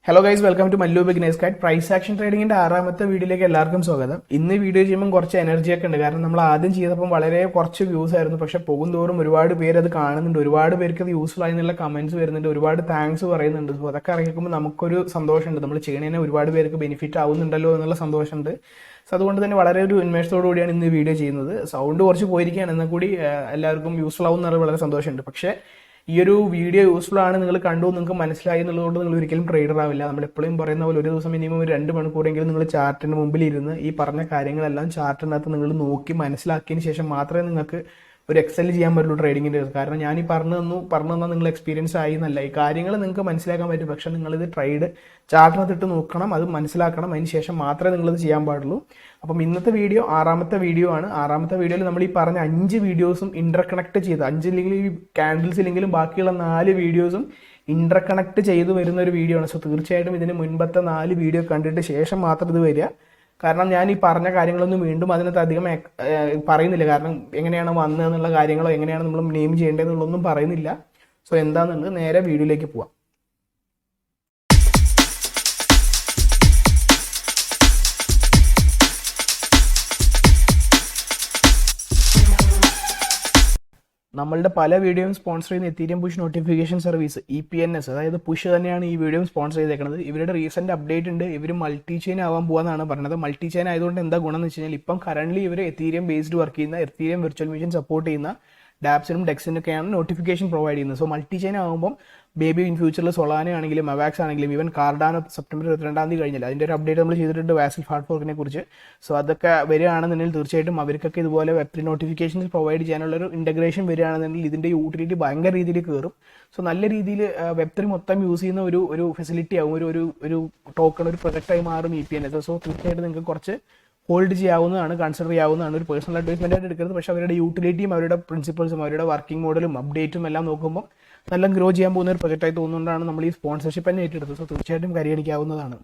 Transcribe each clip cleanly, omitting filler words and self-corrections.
Hello guys, welcome to Mallu beginners guide. Price action ട്രേഡിംഗിന്റെ ആറാമത്തെ വീഡിയോയിലേക്ക് എല്ലാവർക്കും സ്വാഗതം. ഇന്ന് വീഡിയോ ചെയ്യുമ്പോൾ കുറച്ച് എനർജി ഒക്കെ ഉണ്ട്. കാരണം നമ്മൾ ആദ്യം ചെയ്തപ്പോൾ വളരെ കുറച്ച് വ്യൂസ് ആയിരുന്നു. പക്ഷെ പോകും തോറും ഒരുപാട് പേര് അത് കാണുന്നുണ്ട്, ഒരുപാട് പേർക്ക് അത് യൂസ്ഫുൾ ആയി എന്നുള്ള കമന്റ്സ് വരുന്നുണ്ട്, ഒരുപാട് താങ്ക്സ് പറയുന്നുണ്ട്. അപ്പോൾ അതൊക്കെ അറിയിക്കുമ്പോൾ നമുക്കൊരു സന്തോഷമുണ്ട്. നമ്മൾ ചെയ്യണതിന് ഒരുപാട് പേർക്ക് ബെനിഫിറ്റ് ആവുന്നുണ്ടല്ലോ എന്നുള്ള സന്തോഷമുണ്ട്. സോ അതുകൊണ്ട് തന്നെ വളരെ ഒരു ഉന്മേഷത്തോടു കൂടിയാണ് ഇന്ന് വീഡിയോ ചെയ്യുന്നത്. സൗണ്ട് കുറച്ച് പോയിരിക്കുകയാണ്, എന്നാൽ കൂടി എല്ലാവർക്കും യൂസ്ഫുൾ ആവും എന്നുള്ള വളരെ സന്തോഷമുണ്ട്. പക്ഷേ ഈ ഒരു വീഡിയോ യൂസ്ഫുൾ ആണ്, നിങ്ങൾ കണ്ടു, നിങ്ങൾക്ക് മനസ്സിലായി എന്നുള്ളതുകൊണ്ട് നിങ്ങൾ ഒരിക്കലും ട്രേഡർ ആവില്ല. നമ്മൾ എപ്പോഴും പറയുന്ന പോലെ ഒരു ദിവസം മിനിമം ഒരു 2 മണിക്കൂറെങ്കിലും നിങ്ങൾ ചാർട്ടിന് മുമ്പിൽ ഇരുന്ന് ഈ പറഞ്ഞ കാര്യങ്ങളെല്ലാം ചാർട്ടിനകത്ത് നിങ്ങൾ നോക്കി മനസ്സിലാക്കിയതിന് ശേഷം മാത്രമേ നിങ്ങൾക്ക് ഒരു എക്സൽ ചെയ്യാൻ പറ്റുള്ളൂ ട്രേഡിങ്ങിൻ്റെ. കാരണം ഞാൻ ഈ പറഞ്ഞു തന്നാൽ നിങ്ങൾ എക്സ്പീരിയൻസ് ആയി എന്നല്ല, ഈ കാര്യങ്ങൾ നിങ്ങൾക്ക് മനസ്സിലാക്കാൻ പറ്റും. പക്ഷേ നിങ്ങളിത് ചാർട്ടിനകത്തിട്ട് നോക്കണം, അത് മനസ്സിലാക്കണം, അതിന് ശേഷം മാത്രമേ നിങ്ങളിത് ചെയ്യാൻ പാടുള്ളൂ. അപ്പം ഇന്നത്തെ വീഡിയോ ആറാമത്തെ വീഡിയോ ആണ്. ആറാമത്തെ വീഡിയോയിൽ നമ്മൾ ഈ പറഞ്ഞ 5 വീഡിയോസും ഇന്റർകണക്ട് ചെയ്ത്, 5 ഇല്ലെങ്കിൽ ഈ ക്യാൻഡിൽസ് ഇല്ലെങ്കിലും ബാക്കിയുള്ള 4 വീഡിയോസും ഇന്റർകണക്ട് ചെയ്ത് വരുന്ന ഒരു വീഡിയോ ആണ്. സോ തീർച്ചയായിട്ടും ഇതിന് മുൻപത്തെ 4 വീഡിയോ കണ്ടിട്ട് ശേഷം മാത്രം ഇത് വരിക. കാരണം ഞാൻ ഈ പറഞ്ഞ കാര്യങ്ങളൊന്നും വീണ്ടും അതിനകത്ത് അധികം പറയുന്നില്ല. കാരണം എങ്ങനെയാണ് വന്നതെന്നുള്ള കാര്യങ്ങളോ എങ്ങനെയാണ് നമ്മൾ നെയിം ചെയ്യേണ്ടതെന്നുള്ളതൊന്നും പറയുന്നില്ല. സോ എന്താണെന്നുള്ളത് നേരെ വീഡിയോയിലേക്ക് പോവാം. നമ്മളുടെ പല വീഡിയോയും സ്പോൺസർ ചെയ്യുന്ന Ethereum push notification service EPNS, അതായത് പുഷ് തന്നെയാണ് ഈ വീഡിയോ സ്പോൺസർ ചെയ്തേക്കുന്നത്. ഇവരുടെ റീസെന്റ് അപ്ഡേറ്റ് ഉണ്ട്, ഇവർ മൾട്ടി ചെയിൻ ആവാൻ പോകാന്നാണ് പറഞ്ഞത്. മൾട്ടി ചെയിൻ ആയതുകൊണ്ട് എന്താ ഗുണം എന്ന് വെച്ച് കഴിഞ്ഞാൽ ഇപ്പം കറന്റ് ഇവർ എത്തീരിയം ബേസ്ഡ് വർക്ക് ചെയ്യുന്ന, എത്തീരിയം വിർച്വൽ മെഷീൻ സപ്പോർട്ട് ചെയ്യുന്ന ഡാപ്സിനും ഡെക്സിനൊക്കെയാണ് നോട്ടിഫിക്കേഷൻ പ്രൊവൈഡ് ചെയ്യുന്നത്. സോ മൾട്ടി ചെയിൻ ആകുമ്പോൾ ബേബി ഇൻ ഫ്യൂച്ചറിൽ സൊളാന ആണെങ്കിലും മവാക്സ് ആണെങ്കിലും ഈവൻ കാർഡാനോ സെപ്റ്റംബർ 22 കഴിഞ്ഞില്ല, അതിൻ്റെ ഒരു അപ്ഡേറ്റ് നമ്മൾ ചെയ്തിട്ടുണ്ട് വാസൽ ഹാർഡ് ഫോർക്കിനെ കുറിച്ച്. സോ അതൊക്കെ വരികയാണെന്നുണ്ടെങ്കിൽ തീർച്ചയായിട്ടും അവർക്കൊക്കെ ഇതുപോലെ വെബ്3 നോട്ടിഫിക്കേഷൻസ് പ്രൊവൈഡ് ചെയ്യാനുള്ളൊരു ഇൻറ്റഗ്രേഷൻ വരികയാണെന്നുണ്ടെങ്കിൽ ഇതിൻ്റെ യൂട്ടിലിറ്റി ഭയങ്കര രീതിയിൽ കയറും. സോ നല്ല രീതിയിൽ വെബ്3 മൊത്തം യൂസ് ചെയ്യുന്ന ഒരു ഫെസിലിറ്റി ആവും, ഒരു ടോക്കൺ, ഒരു പ്രൊജക്റ്റായി മാറും EPNS. സോ തീർച്ചയായിട്ടും നിങ്ങൾക്ക് കുറച്ച് ഹോൾഡ് ചെയ്യാവുന്നതാണ്, കൺസിഡർ ചെയ്യാവുന്നതാണ്. ഒരു പേഴ്സണൽ അഡ്വൈസ്മെൻ്റ് ആയിട്ട് എടുക്കുന്നത്. പക്ഷേ അവരുടെ യൂട്ടിലിറ്റിയും അവരുടെ പ്രിൻസിപ്പിൾസും അവരുടെ വർക്കിംഗ് മോഡലും അപ്ഡേറ്റും എല്ലാം നോക്കുമ്പോൾ നല്ല ഗ്രോ ചെയ്യാൻ പോകുന്ന ഒരു പ്രൊജക്റ്റായി തോന്നുന്നതുകൊണ്ടാണ് നമ്മൾ ഈ സ്പോൺസർഷിപ്പ് തന്നെ ഏറ്റെടുത്തത്. സോ തീർച്ചയായിട്ടും പരിഗണിക്കാവുന്നതാണ്.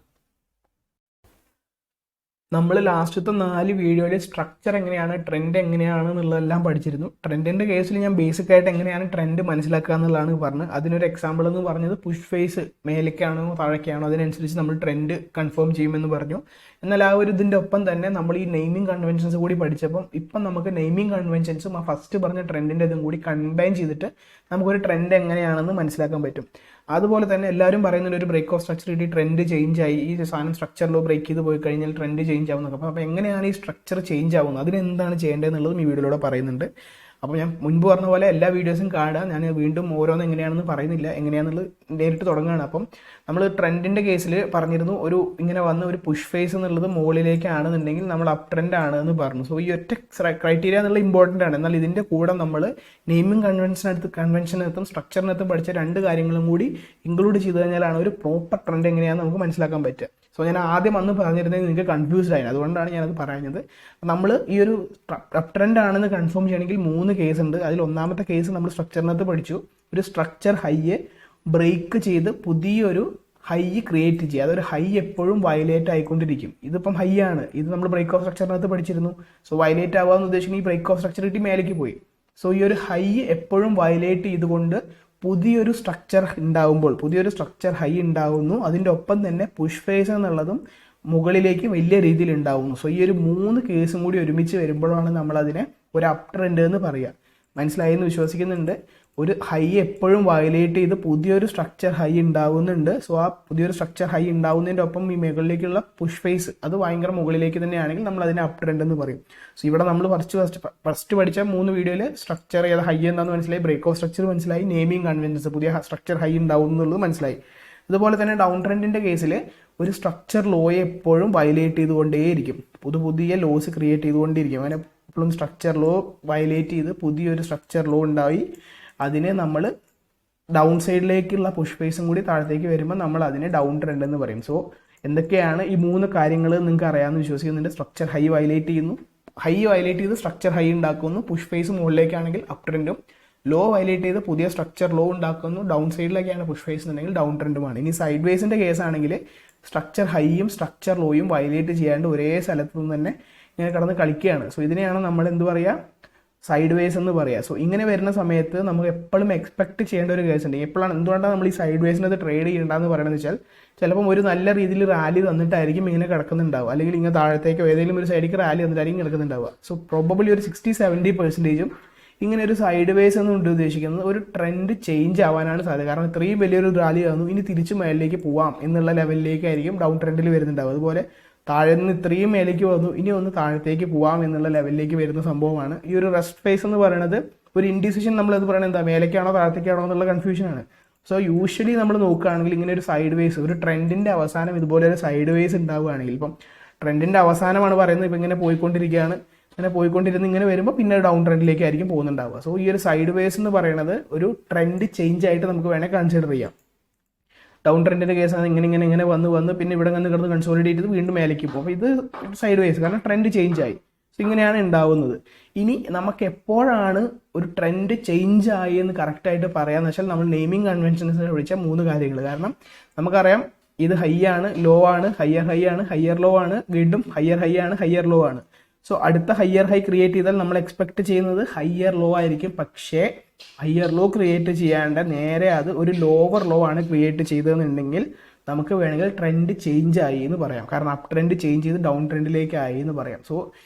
നമ്മൾ ലാസ്റ്റത്തെ 4 വീഡിയോയിൽ സ്ട്രക്ചർ എങ്ങനെയാണ്, ട്രെൻഡ് എങ്ങനെയാണ് എന്നുള്ളതെല്ലാം പഠിച്ചിരുന്നു. ട്രെൻഡിൻ്റെ കേസിൽ ഞാൻ ബേസിക് ആയിട്ട് എങ്ങനെയാണ് ട്രെൻഡ് മനസ്സിലാക്കുക എന്നുള്ളതാണ് പറഞ്ഞത്. അതിനൊരു എക്സാമ്പിൾ എന്ന് പറഞ്ഞത് പുഷ് ഫേസ് മേലേക്കാണോ താഴേക്കാണോ അതിനനുസരിച്ച് നമ്മൾ ട്രെൻഡ് കൺഫേം ചെയ്യുമെന്ന് പറഞ്ഞു. എന്നാൽ ആ ഒരു ഇതിൻ്റെ ഒപ്പം തന്നെ നമ്മൾ ഈ നെയിമിംഗ് കൺവെൻഷൻസ് കൂടി പഠിച്ചപ്പം ഇപ്പം നമുക്ക് നെയിമിംഗ് കൺവെൻഷൻസും ആ ഫസ്റ്റ് പറഞ്ഞ ട്രെൻഡിൻ്റെ ഇതും കൂടി കമ്പൈൻ ചെയ്തിട്ട് നമുക്കൊരു ട്രെൻഡ് എങ്ങനെയാണെന്ന് മനസ്സിലാക്കാൻ പറ്റും. അതുപോലെ തന്നെ എല്ലാവരും പറയുന്നുണ്ട് ഒരു ബ്രേക്ക് ഓഫ് സ്ട്രക്ചർ കിട്ടി, ട്രെൻഡ് ചേഞ്ച് ആയി, ഈ സാധനം സ്ട്രക്ചറിലോ ബ്രേക്ക് ചെയ്ത് പോയി കഴിഞ്ഞാൽ ട്രെൻഡ് ചേഞ്ച് ആവുന്നൊക്കെ. അപ്പോൾ എങ്ങനെയാണ് ഈ സ്ട്രക്ചർ ചേഞ്ച് ആവുന്നത്, അതിനെന്താണ് ചെയ്യേണ്ടതെന്നുള്ളതും ഈ വീഡിയോയിലൂടെ പറയുന്നുണ്ട്. അപ്പോൾ ഞാൻ മുൻപ് പറഞ്ഞ പോലെ എല്ലാ വീഡിയോസും കാണുക. ഞാൻ വീണ്ടും ഓരോന്ന് എങ്ങനെയാണെന്ന് പറയുന്നില്ല, എങ്ങനെയാണെന്നുള്ളത് നേരിട്ട് തുടങ്ങുകയാണ്. അപ്പം നമ്മൾ ട്രെൻഡിൻ്റെ കേസിൽ പറഞ്ഞിരുന്നു, ഇങ്ങനെ വന്ന ഒരു പുഷ് ഫേസ് എന്നുള്ളത് മുകളിലേക്കാണെന്നുണ്ടെങ്കിൽ നമ്മൾ അപ് ട്രെൻഡ് ആണ് എന്ന് പറഞ്ഞു. സോ ഈ ഒറ്റ ക്രൈറ്റീരിയ എന്നുള്ള ഇമ്പോർട്ടൻ്റ് ആണ്. എന്നാൽ ഇതിൻ്റെ കൂടെ നമ്മൾ നെയിമിംഗ് കൺവെൻഷനകത്തും സ്ട്രക്ചറിനകത്തും പഠിച്ച 2 കാര്യങ്ങളും കൂടി ഇൻക്ലൂഡ് ചെയ്ത് കഴിഞ്ഞാലാണ് ഒരു പ്രോപ്പർ ട്രെൻഡ് എങ്ങനെയാണെന്ന് നമുക്ക് മനസ്സിലാക്കാൻ പറ്റുക. സോ ഞാൻ ആദ്യം അന്ന് പറഞ്ഞിരുന്നത് നിങ്ങൾക്ക് കൺഫ്യൂസ്ഡ് ആയി, അതുകൊണ്ടാണ് ഞാനത് പറയുന്നത്. നമ്മൾ ഈ ഒരു അപ് ട്രെൻഡ് ആണെന്ന് കൺഫേം ചെയ്യണമെങ്കിൽ 3 കേസ് ഉണ്ട്. അതിൽ ഒന്നാമത്തെ കേസ് നമ്മൾ സ്ട്രക്ചറിനകത്ത് പഠിച്ചു. ഒരു സ്ട്രക്ചർ ഹൈയെ ബ്രേക്ക് ചെയ്ത് പുതിയൊരു ഹൈ ക്രിയേറ്റ് ചെയ്യുക. അതൊരു ഹൈ എപ്പോഴും വയലേറ്റ് ആയിക്കൊണ്ടിരിക്കും. ഇതിപ്പം ഹൈ ആണ്, ഇത് നമ്മൾ ബ്രേക്ക് ഓഫ് സ്ട്രക്ചറിനകത്ത് പഠിച്ചിരുന്നു. സോ വയലേറ്റ് ആവാമെന്ന് ഉദ്ദേശിക്കുന്നത് ഈ ബ്രേക്ക് ഓഫ് സ്ട്രക്ചർ കിട്ടി മേലേക്ക് പോയി. സോ ഈ ഒരു ഹൈ എപ്പോഴും വയലേറ്റ് ചെയ്തുകൊണ്ട് പുതിയൊരു സ്ട്രക്ചർ ഹൈ ഉണ്ടാവുന്നു. അതിൻ്റെ ഒപ്പം തന്നെ പുഷ് ഫേസ് എന്നുള്ളതും മുകളിലേക്ക് വലിയ രീതിയിൽ ഉണ്ടാവുന്നു. സോ ഈ ഒരു 3 കേസും കൂടി ഒരുമിച്ച് വരുമ്പോഴാണ് നമ്മളതിനെ ഒരു അപ് ട്രെൻഡ് എന്ന് പറയുക. മനസ്സിലായെന്ന് വിശ്വസിക്കുന്നുണ്ട്. ഒരു ഹൈ എപ്പോഴും വയലേറ്റ് ചെയ്ത് പുതിയൊരു സ്ട്രക്ചർ ഹൈ ഉണ്ടാവുന്നുണ്ട്. സോ ആ പുതിയൊരു സ്ട്രക്ചർ ഹൈ ഉണ്ടാവുന്നതിൻ്റെ ഒപ്പം ഈ മുകളിലേക്കുള്ള പുഷ് ഫേസ് അത് ഭയങ്കര മുകളിലേക്ക് തന്നെയാണെങ്കിൽ നമ്മൾ അതിനെ അപ് ട്രെൻഡ് എന്ന് പറയും. സോ ഇവിടെ നമ്മൾ ഫസ്റ്റ് പഠിച്ച 3 വീഡിയോയിൽ സ്ട്രക്ചർ ഏത് ഹൈ എന്താണെന്ന് മനസ്സിലായി, ബ്രേക്ക് ഓഫ് സ്ട്രക്ചർ മനസ്സിലായി, നെയിമിംഗ് കൺവെൻഷൻസ് പുതിയ സ്ട്രക്ചർ ഹൈ ഉണ്ടാവും എന്നുള്ളത് മനസ്സിലായി. അതുപോലെ തന്നെ ഡൗൺ ട്രെൻഡിൻ്റെ കേസിൽ ഒരു സ്ട്രക്ചർ ലോയെ എപ്പോഴും വയലേറ്റ് ചെയ്തുകൊണ്ടേയിരിക്കും, പുതിയ ലോസ് ക്രിയേറ്റ് ചെയ്തുകൊണ്ടിരിക്കും. അങ്ങനെ എപ്പോഴും സ്ട്രക്ചർ ലോ വയലേറ്റ് ചെയ്ത് പുതിയൊരു സ്ട്രക്ചർ ലോ ഉണ്ടായി അതിനെ നമ്മൾ ഡൗൺ സൈഡിലേക്കുള്ള പുഷ് ഫേസും കൂടി താഴത്തേക്ക് വരുമ്പോൾ നമ്മൾ അതിനെ ഡൗൺ ട്രെൻഡ് എന്ന് പറയും. സോ എന്തൊക്കെയാണ് ഈ 3 കാര്യങ്ങൾ നിങ്ങൾക്ക് അറിയാമെന്ന് വിശ്വസിക്കുന്നുണ്ട്. സ്ട്രക്ചർ ഹൈ വയലേറ്റ് ചെയ്ത് സ്ട്രക്ചർ ഹൈ ഉണ്ടാക്കുന്നു, പുഷ് ഫേസ് മുകളിലേക്കാണെങ്കിൽ അപ് ട്രെൻഡും, ലോ വയലേറ്റ് ചെയ്ത് പുതിയ സ്ട്രക്ചർ ലോ ഉണ്ടാക്കുന്നു, ഡൗൺ സൈഡിലേക്കാണ് പുഷ് ഫേസ് എന്നുണ്ടെങ്കിൽ ഡൗൺ ട്രെൻഡുമാണ്. ഇനി സൈഡ് വേസിൻ്റെ കേസാണെങ്കിൽ സ്ട്രക്ചർ ഹൈയും സ്ട്രക്ചർ ലോയും വയലേറ്റ് ചെയ്യാണ്ട് ഒരേ സ്ഥലത്ത് നിന്ന് തന്നെ ഇങ്ങനെ കിടന്ന് കളിക്കുകയാണ്. സോ ഇതിനെയാണ് നമ്മൾ എന്ത് പറയുക, സൈഡ് വേസ് എന്ന് പറയാം. സോ ഇങ്ങനെ വരുന്ന സമയത്ത് നമുക്ക് എപ്പോഴും എക്സ്പെക്ട് ചെയ്യേണ്ട ഒരു കേസ് ഉണ്ട്. എപ്പോഴാണ് എന്തുകൊണ്ടാണ് നമ്മൾ ഈ സൈഡ് വേസിനത് ട്രേഡ് ചെയ്യേണ്ടതെന്ന് പറയുന്നത് വെച്ചാൽ, ചിലപ്പം ഒരു നല്ല രീതിയിൽ റാലി തന്നിട്ടായിരിക്കും ഇങ്ങനെ കിടക്കുന്നുണ്ടാവുക, അല്ലെങ്കിൽ ഇങ്ങനെ താഴത്തേക്കോ ഏതെങ്കിലും ഒരു സൈഡിലേക്ക് റാലി തന്നിട്ടായിരിക്കും കിടക്കുന്നുണ്ടാവുക. സോ പ്രോബബിളി ഒരു 60-70% ഇങ്ങനെ ഒരു സൈഡ് വേസ് എന്നുകൊണ്ട് ഉദ്ദേശിക്കുന്നത് ഒരു ട്രെൻഡ് ചേഞ്ച് ആവാനാണ് സാധ്യത. കാരണം ഇത്രയും വലിയൊരു റാലി തന്നു, ഇനി തിരിച്ച് മേലിലേക്ക് പോവാം എന്നുള്ള ലെവലിലേക്കായിരിക്കും ഡൗൺ ട്രെൻഡിൽ വരുന്നുണ്ടാവും. അതുപോലെ താഴെ നിന്ന് ഇത്രയും മേലേക്ക് വന്നു, ഇനി ഒന്ന് താഴത്തേക്ക് പോവാം എന്നുള്ള ലെവലിലേക്ക് വരുന്ന സംഭവമാണ് ഈ ഒരു റെസ്റ്റ് ഫേസ് എന്ന് പറയുന്നത്. ഒരു ഇൻഡിസിഷൻ നമ്മളത് പറയുന്നത് എന്താ, മേലേക്കാണോ താഴത്തേക്കാണോ എന്നുള്ള കൺഫ്യൂഷനാണ്. സോ യൂഷ്വലി നമ്മൾ നോക്കുകയാണെങ്കിൽ ഇങ്ങനെ ഒരു സൈഡ് വേസ്, ഒരു ട്രെൻഡിൻ്റെ അവസാനം ഇതുപോലെ ഒരു സൈഡ് വേസ് ഉണ്ടാവുകയാണെങ്കിൽ, ഇപ്പം ട്രെൻഡിൻ്റെ അവസാനമാണ് പറയുന്നത്, ഇപ്പം ഇങ്ങനെ പോയിക്കൊണ്ടിരിക്കുകയാണ്, ഇങ്ങനെ പോയിക്കൊണ്ടിരുന്ന് ഇങ്ങനെ വരുമ്പോൾ പിന്നെ ഡൗൺ ട്രെൻഡിലേക്ക് ആയിരിക്കും പോകുന്നുണ്ടാവുക. സോ ഈ ഒരു സൈഡ് വേസ് എന്ന് പറയുന്നത് ഒരു ട്രെൻഡ് ചേഞ്ച് ആയിട്ട് നമുക്ക് വേണേൽ കൺസിഡർ ചെയ്യാം. ഡൗൺ ട്രെൻഡിൻ്റെ കേസാണ് ഇങ്ങനെ വന്ന് പിന്നെ ഇവിടെ കിടന്ന് കൺസോളിഡേറ്റ് ചെയ്ത് വീണ്ടും മേലേക്ക് പോകും. അപ്പോൾ ഇത് സൈഡ് വേസ്, കാരണം ട്രെൻഡ് ചേഞ്ച് ആയി. സോ ഇങ്ങനെയാണ് ഉണ്ടാവുന്നത്. ഇനി നമുക്ക് എപ്പോഴാണ് ഒരു ട്രെൻഡ് ചേഞ്ച് ആയി എന്ന് കറക്റ്റായിട്ട് പറയാമെന്ന് വെച്ചാൽ, നമ്മൾ നെയിമിംഗ് കൺവെൻഷൻസിനെ വിളിച്ച 3 കാര്യങ്ങൾ. കാരണം നമുക്കറിയാം ഇത് ഹൈ ആണ്, ലോ ആണ്, ഹയ്യർ ഹൈ ആണ്, ഹയ്യർ ലോ ആണ്, വീണ്ടും ഹയ്യർ ഹൈ ആണ്, ഹയ്യർ ലോ ആണ്. സോ അടുത്ത ഹയ്യർ ഹൈ ക്രിയേറ്റ് ചെയ്താൽ നമ്മൾ എക്സ്പെക്ട് ചെയ്യുന്നത് ഹയ്യർ ലോ ആയിരിക്കും. പക്ഷേ ഹയ്യർ ലോ ക്രിയേറ്റ് ചെയ്യാണ്ട് നേരെ അത് ഒരു ലോവർ ലോ ആണ് ക്രിയേറ്റ് ചെയ്തതെന്നുണ്ടെങ്കിൽ നമുക്ക് വേണമെങ്കിൽ ട്രെൻഡ് ചേഞ്ച് ആയി എന്ന് പറയാം. കാരണം അപ് ട്രെൻഡ് ചേഞ്ച് ചെയ്ത് ഡൗൺ ട്രെൻഡിലേക്ക് ആയി എന്ന് പറയാം. സോ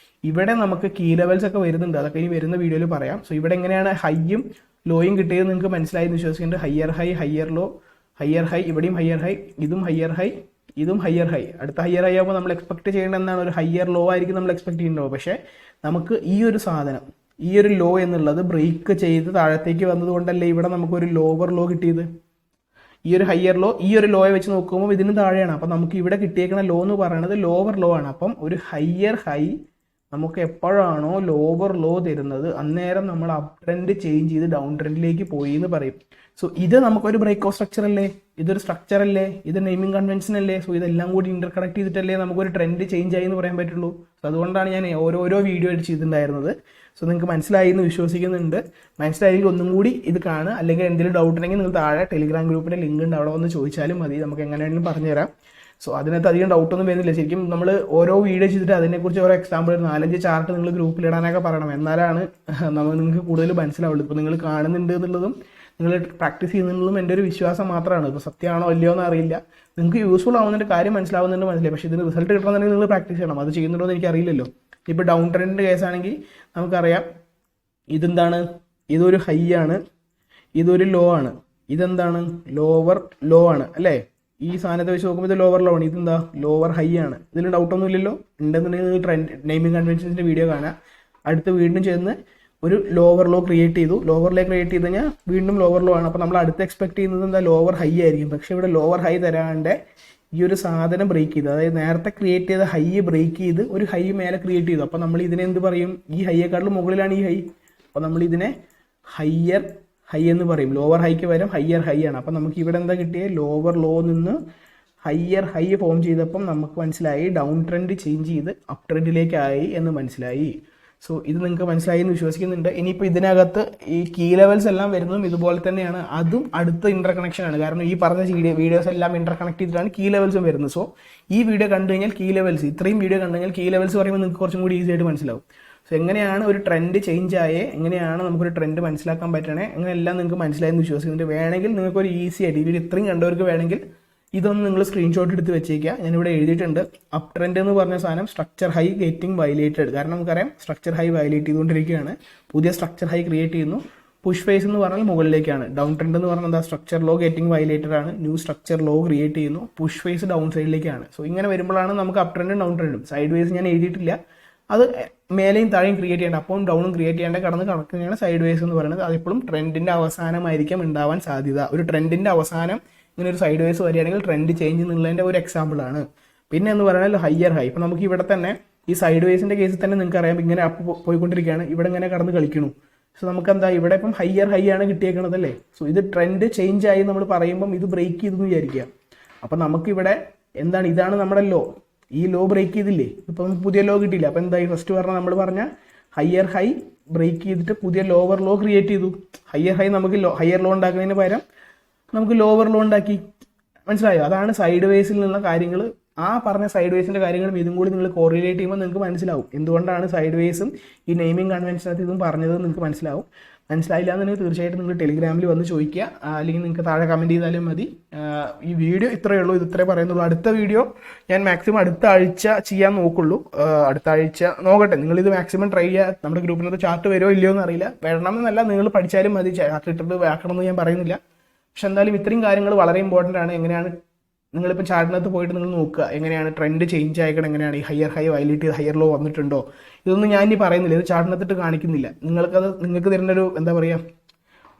ഇവിടെ നമുക്ക് കീ ലെവൽസ് ഒക്കെ വരുന്നുണ്ട്, അതൊക്കെ ഇനി വരുന്ന വീഡിയോയിൽ പറയാം. സോ ഇവിടെ എങ്ങനെയാണ് ഹൈയും ലോയും കിട്ടിയത് നിങ്ങൾക്ക് മനസ്സിലായി എന്ന് വിശ്വസിക്കുന്നുണ്ട്. Higher high, higher low, higher high, ഇവിടെയും ഹയ്യർ ഹൈ, ഇതും ഹയ്യർ ഹൈ, ഇതും ഹയ്യർ ഹൈ. അടുത്ത ഹയ്യർ ഹൈ ആകുമ്പോൾ നമ്മൾ എക്സ്പെക്ട് ചെയ്യേണ്ട എന്താണ്, ഒരു ഹയ്യർ ലോ ആയിരിക്കും നമ്മൾ എക്സ്പെക്ട് ചെയ്യുന്നുണ്ടാവും. പക്ഷേ നമുക്ക് ഈ ഒരു സാധനം, ഈ ഒരു ലോ എന്നുള്ളത് ബ്രേക്ക് ചെയ്ത് താഴത്തേക്ക് വന്നതുകൊണ്ടല്ലേ ഇവിടെ നമുക്കൊരു ലോവർ ലോ കിട്ടിയത്. ഈ ഒരു ഹയ്യർ ലോ ഈ ഒരു ലോയെ വെച്ച് നോക്കുമ്പോൾ ഇതിന് താഴെയാണ്. അപ്പം നമുക്ക് ഇവിടെ കിട്ടിയേക്കുന്ന ലോ എന്ന് പറയുന്നത് ലോവർ ലോ ആണ്. അപ്പം ഒരു ഹയ്യർ ഹൈ നമുക്ക് എപ്പോഴാണോ ലോവർ ലോ തരുന്നത്, അന്നേരം നമ്മൾ അപ് ട്രെൻഡ് ചേഞ്ച് ചെയ്ത് ഡൗൺ ട്രെൻഡിലേക്ക് പോയി എന്ന് പറയും. സോ ഇത് നമുക്കൊരു ബ്രേക്ക് ഓഫ് സ്ട്രക്ചർ അല്ലേ, ഇതൊരു സ്ട്രക്ചർ അല്ലേ, ഇത് നെയിമിംഗ് കൺവെൻഷൻ അല്ലേ. സോ ഇതെല്ലാം കൂടി ഇന്റർ കണക്ട് ചെയ്തിട്ടല്ലേ നമുക്കൊരു ട്രെൻഡ് ചേഞ്ച് ആയി എന്ന് പറയാൻ പറ്റുള്ളൂ. സോ അതുകൊണ്ടാണ് ഞാൻ ഓരോ വീഡിയോ ആയിട്ട് ചെയ്തിട്ടുണ്ടായിരുന്നത്. സോ നിങ്ങൾക്ക് മനസ്സിലായി എന്ന് വിശ്വസിക്കുന്നുണ്ട്. മനസ്സിലായെങ്കിൽ ഒന്നും കൂടി ഇത് കാണുക. അല്ലെങ്കിൽ എന്തെങ്കിലും ഡൗട്ട് ഉണ്ടെങ്കിൽ നിങ്ങൾ താഴെ ടെലിഗ്രാം ഗ്രൂപ്പിൻ്റെ ലിങ്ക് ഉണ്ട്, അവിടെ വന്ന് ചോദിച്ചാലും മതി, നമുക്ക് എങ്ങനെയാണെങ്കിലും പറഞ്ഞുതരാം. സോ അതിനകത്ത് അധികം ഡൗട്ടൊന്നും വരുന്നില്ല. ശരിക്കും നമ്മൾ ഓരോ വീഡിയോ ചെയ്തിട്ട് അതിനെക്കുറിച്ച് ഓരോ എക്സാമ്പിൾ 4-5 ചാർട്ട് നിങ്ങൾ ഗ്രൂപ്പിൽ ഇടാനൊക്കെ പറയണം, എന്നാലാണ് നിങ്ങൾക്ക് കൂടുതൽ മനസ്സിലാവുള്ളൂ. ഇപ്പോൾ നിങ്ങൾ കാണുന്നുണ്ട് എന്നുള്ളതും നിങ്ങൾ പ്രാക്ടീസ് ചെയ്യുന്നതും എൻ്റെ ഒരു വിശ്വാസം മാത്രമാണ്. ഇപ്പോൾ സത്യമാണോ അല്ലയോ എന്ന് അറിയില്ല. നിങ്ങൾക്ക് യൂസ്ഫുൾ ആവുന്നതിൻ്റെ കാര്യം മനസ്സിലാവുന്നുണ്ട് മനസ്സിലായി. പക്ഷേ ഇതിന് റിസൾട്ട് കിട്ടണമെന്നുണ്ടെങ്കിൽ നിങ്ങൾ പ്രാക്ടീസ് ചെയ്യണം. അത് ചെയ്യുന്നുണ്ടോ എന്ന് എനിക്കറിയില്ലല്ലോ. ഇപ്പോൾ ഡൗൺ ട്രെൻഡിൻ്റെ കേസാണെങ്കിൽ നമുക്കറിയാം ഇതെന്താണ്, ഇതൊരു ഹൈ ആണ്, ഇതൊരു ലോ ആണ്. ഇതെന്താണ്, ലോവർ ലോ ആണ് അല്ലേ. ഈ സാധനത്തെ വെച്ച് നോക്കുമ്പോൾ ഇത് ലോവർ ലോ ആണ്, ഇതെന്താ ലോവർ ഹൈ ആണ്. ഇതിൽ ഡൗട്ടൊന്നും ഇല്ലല്ലോ. ഉണ്ടെന്നുണ്ടെങ്കിൽ നിങ്ങൾ ട്രെൻഡ് നെയിമിംഗ് കൺവെൻഷൻസിൻ്റെ വീഡിയോ കാണാം. അടുത്ത് വീണ്ടും ചെന്ന് ഒരു ലോവർ ലോ ക്രിയേറ്റ് ചെയ്തു. ലോവർ ലോ ക്രിയേറ്റ് ചെയ്ത് കഴിഞ്ഞാൽ വീണ്ടും ലോവർ ലോ ആണ്. അപ്പോൾ നമ്മൾ അടുത്ത് എക്സ്പെക്ട് ചെയ്യുന്നത് എന്താ, ലോവർ ഹൈ ആയിരിക്കും. പക്ഷേ ഇവിടെ ലോവർ ഹൈ തരാണ്ട് ഈ ഒരു സാധനം ബ്രേക്ക് ചെയ്തു, അതായത് നേരത്തെ ക്രിയേറ്റ് ചെയ്ത ഹൈ ബ്രേക്ക് ചെയ്ത് ഒരു ഹൈ മേലെ ക്രിയേറ്റ് ചെയ്തു. അപ്പോൾ നമ്മൾ ഇതിനെ എന്ത് പറയും, ഈ ഹൈയെക്കാട്ടിലും മുകളിലാണ് ഈ ഹൈ. അപ്പോൾ നമ്മൾ ഇതിനെ ഹയ്യർ ഹൈ എന്ന് പറയും. ലോവർ ഹൈക്ക് വരും ഹയ്യർ ഹൈ ആണ്. അപ്പം നമുക്ക് ഇവിടെ എന്താ കിട്ടിയത്, ലോവർ ലോ നിന്ന് ഹയ്യർ ഹൈ ഫോം ചെയ്തപ്പം നമുക്ക് മനസ്സിലായി ഡൗൺ ട്രെൻഡ് ചേഞ്ച് ചെയ്ത് അപ് ട്രെൻഡിലേക്കായി എന്ന് മനസ്സിലായി. സോ ഇത് നിങ്ങൾക്ക് മനസ്സിലായി എന്ന് വിശ്വസിക്കുന്നുണ്ട്. ഇനിയിപ്പോൾ ഇതിനകത്ത് ഈ കീ ലെവൽസ് എല്ലാം വരുന്നതും ഇതുപോലെ തന്നെയാണ്. അതും അടുത്ത ഇന്റർ കണക്ഷൻ ആണ്. കാരണം ഈ പറഞ്ഞ വീഡിയോസ് എല്ലാം ഇന്റർ കണക്ട് ചെയ്തിട്ടാണ് കീ ലെവൽസും വരുന്നത്. സോ ഈ വീഡിയോ കണ്ടു കഴിഞ്ഞാൽ കീ ലെവൽസ്, ഇത്രയും വീഡിയോ കണ്ടു കഴിഞ്ഞാൽ കീ ലെവൽസ് പറയുമ്പോൾ നിങ്ങൾക്ക് കുറച്ചും കൂടി ഈസി ആയിട്ട് മനസ്സിലാവും. സോ എങ്ങനെയാണ് ഒരു ട്രെൻഡ് ചേഞ്ച് ആയേ, എങ്ങനെയാണ് നമുക്കൊരു ട്രെൻഡ് മനസ്സിലാക്കാൻ പറ്റണേ, അങ്ങനെയെല്ലാം നിങ്ങൾക്ക് മനസ്സിലായെന്ന് വിശ്വസിക്കുന്നുണ്ട്. വേണമെങ്കിൽ നിങ്ങൾക്കൊരു ഈസി ആയിട്ട് ഈ ഇത്രയും കണ്ടവർക്ക് വേണമെങ്കിൽ ഇതൊന്ന് നിങ്ങൾ സ്ക്രീൻഷോട്ട് എടുത്ത് വെച്ചേക്കുക. ഞാനിവിടെ എഴുതിയിട്ടുണ്ട്, അപ് ട്രെൻഡ് എന്ന് പറഞ്ഞ സാധനം സ്ട്രക്ചർ ഹൈ ഗെറ്റിംഗ് വയലേറ്റഡ്. കാരണം നമുക്കറിയാം സ്ട്രക്ചർ ഹൈ വയലേറ്റ് ചെയ്തുകൊണ്ടിരിക്കുകയാണ്, പുതിയ സ്ട്രക്ചർ ഹൈ ക്രിയേറ്റ് ചെയ്യുന്നു. പുഷ് ഫേസ് എന്ന് പറഞ്ഞാൽ മുകളിലേക്കാണ്. ഡൗൺ ട്രെൻഡ് എന്ന് പറഞ്ഞാൽ എന്താ, സ്ട്രക്ചർ ലോ ഗെറ്റിംഗ് വയലേറ്റഡ് ആണ്, ന്യൂ സ്ട്രക്ചർ ലോ ക്രിയേറ്റ് ചെയ്യുന്നു. പുഷ് ഫേസ് ഡൗൺ സൈഡിലേക്കാണ്. സോ ഇങ്ങനെ വരുമ്പോഴാണ് നമുക്ക് അപ് ട്രെൻഡും ഡൗൺ ട്രെൻഡും. സൈഡ് വേസ് ഞാൻ എഴുതിയിട്ടില്ല, അത് മേലെയും താഴെയും ക്രിയേറ്റ് ചെയ്യേണ്ട, അപ്പവും ഡൗണും ക്രിയേറ്റ് ചെയ്യേണ്ട കണക്കുകയാണ് സൈഡ് വേസ് എന്ന് പറയുന്നത്. അതെപ്പോഴും ട്രെൻഡിന്റെ അവസാനമായിരിക്കും ഉണ്ടാവാൻ സാധ്യത. ഒരു ട്രെൻഡിന്റെ അവസാനം ഇങ്ങനെ ഒരു സൈഡ് വേസ് വരികയാണെങ്കിൽ ട്രെൻഡ് ചേഞ്ച് എന്നുള്ളതിൻ്റെ ഒരു എക്സാമ്പിൾ ആണ്. പിന്നെ എന്ന് പറയുന്നത് ഹയ്യർ ഹൈ. ഇപ്പം നമുക്ക് ഇവിടെ തന്നെ ഈ സൈഡ് വേസിന്റെ കേസിൽ തന്നെ നിങ്ങൾക്ക് അറിയാം, ഇങ്ങനെ അപ്പ് പോയിക്കൊണ്ടിരിക്കുകയാണ്, ഇവിടെ ഇങ്ങനെ കടന്ന് കളിക്കണു. സോ നമുക്ക് എന്താ, ഇവിടെ ഇപ്പം ഹയ്യർ ഹൈ ആണ് കിട്ടിയേക്കണത് അല്ലേ. സോ ഇത് ട്രെൻഡ് ചേഞ്ച് ആയി നമ്മൾ പറയുമ്പം ഇത് ബ്രേക്ക് ചെയ്തെന്ന് വിചാരിക്കുക. അപ്പം നമുക്കിവിടെ എന്താണ്, ഇതാണ് നമ്മുടെ ലോ. ഈ ലോ ബ്രേക്ക് ചെയ്തില്ലേ, ഇപ്പം നമുക്ക് പുതിയ ലോ കിട്ടിയില്ല. അപ്പം എന്തായി, ഫസ്റ്റ് പറഞ്ഞാൽ നമ്മൾ പറഞ്ഞ ഹയ്യർ ഹൈ ബ്രേക്ക് ചെയ്തിട്ട് പുതിയ ലോവർ ലോ ക്രിയേറ്റ് ചെയ്തു. ഹയ്യർ ഹൈ നമുക്ക് ഹയ്യർ ലോ ഉണ്ടാക്കുന്നതിന് പകരം നമുക്ക് ലോവർ ലോ ഉണ്ടാക്കി. മനസ്സിലായോ? അതാണ് സൈഡ് വേസിൽ നിന്നുള്ള കാര്യങ്ങൾ ആ പറഞ്ഞ സൈഡ് വേസിൻ്റെ കാര്യങ്ങളും ഇതും കൂടി നിങ്ങൾ കോറിലേറ്റ് ചെയ്യുമ്പോൾ നിങ്ങൾക്ക് മനസ്സിലാവും എന്തുകൊണ്ടാണ് സൈഡ് വേസും ഈ നെയിമിംഗ് കൺവെൻഷനകത്ത് ഇതും പറഞ്ഞത് നിങ്ങൾക്ക് മനസ്സിലാവും. മനസ്സിലായില്ല എന്നുണ്ടെങ്കിൽ തീർച്ചയായിട്ടും നിങ്ങൾ ടെലിഗ്രാമിൽ വന്ന് ചോദിക്കുക, അല്ലെങ്കിൽ നിങ്ങൾക്ക് താഴെ കമൻറ്റ് ചെയ്താലും മതി. ഈ വീഡിയോ ഇത്രയേ ഉള്ളൂ, ഇത് ഇത്രേ പറയുന്നുള്ളൂ. അടുത്ത വീഡിയോ ഞാൻ മാക്സിമം അടുത്ത ആഴ്ച ചെയ്യാൻ നോക്കുള്ളൂ. അടുത്ത ആഴ്ച നോക്കട്ടെ, നിങ്ങളിത് മാക്സിമം ട്രൈ ചെയ്യുക. നമ്മുടെ ഗ്രൂപ്പിനകത്ത് ചാർട്ട് വരുമോ ഇല്ലയോ എന്ന് അറിയില്ല, വരണമെന്നല്ല, നിങ്ങൾ പഠിച്ചാലും മതി, ചാർട്ട് ഇട്ടിട്ട് വേക്കണമെന്ന് ഞാൻ പറയുന്നില്ല. പക്ഷെ എന്തായാലും ഇത്രയും കാര്യങ്ങൾ വളരെ ഇമ്പോർട്ടൻ്റ് ആണ്. എങ്ങനെയാണ് നിങ്ങളിപ്പോൾ ചാർട്ടിനകത്ത് പോയിട്ട് നിങ്ങൾ നോക്കുക, എങ്ങനെയാണ് ട്രെൻഡ് ചേഞ്ച് ആയിക്കണം, എങ്ങനെയാണ് ഈ ഹയർ ഹൈ വയലേറ്റ് ചെയ്ത് ഹയർ ലോ വന്നിട്ടുണ്ടോ, ഇതൊന്നും ഞാൻ ഇനി പറയുന്നില്ല, ഇത് ചാർട്ടിനകത്തിട്ട് കാണിക്കുന്നില്ല. നിങ്ങൾക്ക് തരുന്നൊരു എന്താ പറയുക,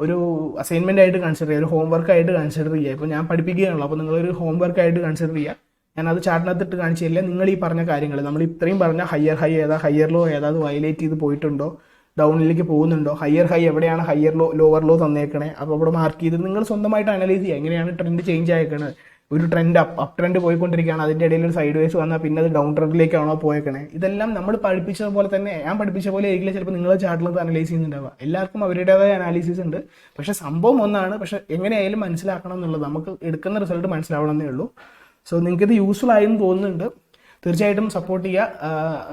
ഒരു അസൈൻമെൻ്റ് ആയിട്ട് കൺസിഡർ ചെയ്യുക, ഒരു ഹോംവർക്ക് ആയിട്ട് കൺസിഡർ ചെയ്യുക. ഇപ്പോൾ ഞാൻ പഠിപ്പിക്കുകയാണല്ലോ, അപ്പോൾ നിങ്ങളൊരു ഹോംവർക്ക് ആയിട്ട് കൺസിഡർ ചെയ്യുക. ഞാനത് ചാർട്ടിനകത്തിട്ട് കാണിച്ചു തരില്ല. നിങ്ങൾ ഈ പറഞ്ഞ കാര്യങ്ങൾ, നമ്മൾ ഇത്രയും പറഞ്ഞ ഹയർ ഹൈ ഏതാ, ഹയർ ലോ ഏതാ, അത് വയലേറ്റ് ചെയ്ത് പോയിട്ടുണ്ടോ, ഡൗണിലേക്ക് പോകുന്നുണ്ടോ, ഹയർ ഹൈ എവിടെയാണ്, ഹയർ ലോ ലോവർ ലോ തന്നേക്കണേ, അപ്പോൾ അവിടെ മാർക്ക് ചെയ്ത് നിങ്ങൾ സ്വന്തമായിട്ട് അനലൈസ് ചെയ്യുക. എങ്ങനെയാണ് ട്രെൻഡ് ചേഞ്ച് ആയേക്കണത്, ഒരു ട്രെൻഡ് അപ്പ് ട്രെൻഡ് പോയിക്കൊണ്ടിരിക്കുകയാണ്, അതിൻ്റെ ഇടയിൽ ഒരു സൈഡ് വേസ് വന്നാൽ പിന്നെ അത് ഡൗൺ ട്രെൻഡിലേക്കാണോ പോയേക്കണേ, ഇതെല്ലാം നമ്മൾ പഠിപ്പിച്ചതുപോലെ തന്നെ, ഞാൻ പഠിപ്പിച്ച പോലെ ആയിരിക്കില്ല ചിലപ്പോൾ നിങ്ങൾ ചാർട്ടിലത് അനലൈസ് ചെയ്യുന്നുണ്ടാവുക. എല്ലാവർക്കും അവരുടേതായ അനാലിസിസ് ഉണ്ട്. പക്ഷേ സംഭവം ഒന്നാണ്, പക്ഷേ എങ്ങനെയായാലും മനസ്സിലാക്കണം എന്നുള്ളത്, നമുക്ക് എടുക്കുന്ന റിസൾട്ട് മനസ്സിലാവണമെന്നേ ഉള്ളൂ. സോ നിങ്ങൾക്കിത് യൂസ്ഫുൾ ആയെന്ന് തോന്നുന്നുണ്ട്. തീർച്ചയായിട്ടും സപ്പോർട്ട് ചെയ്യുക.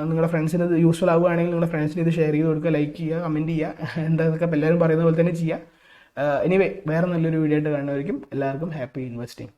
നിങ്ങളുടെ ഫ്രണ്ട്സിന് ഇത് യൂസ്ഫുൾ ആവുകയാണെങ്കിൽ നിങ്ങളുടെ ഫ്രണ്ട്സിന് ഇത് ഷെയർ ചെയ്ത് കൊടുക്കുക, ലൈക്ക് ചെയ്യുക, കമൻറ്റ് ചെയ്യുക, എന്താതൊക്കെ എല്ലാവരും പറയുന്ന പോലെ തന്നെ ചെയ്യുക. എനിവേ വേറെ നല്ലൊരു വീഡിയോ ആയിട്ട് കാണുന്നതായിരിക്കും. എല്ലാവർക്കും ഹാപ്പി ഇൻവെസ്റ്റിംഗ്.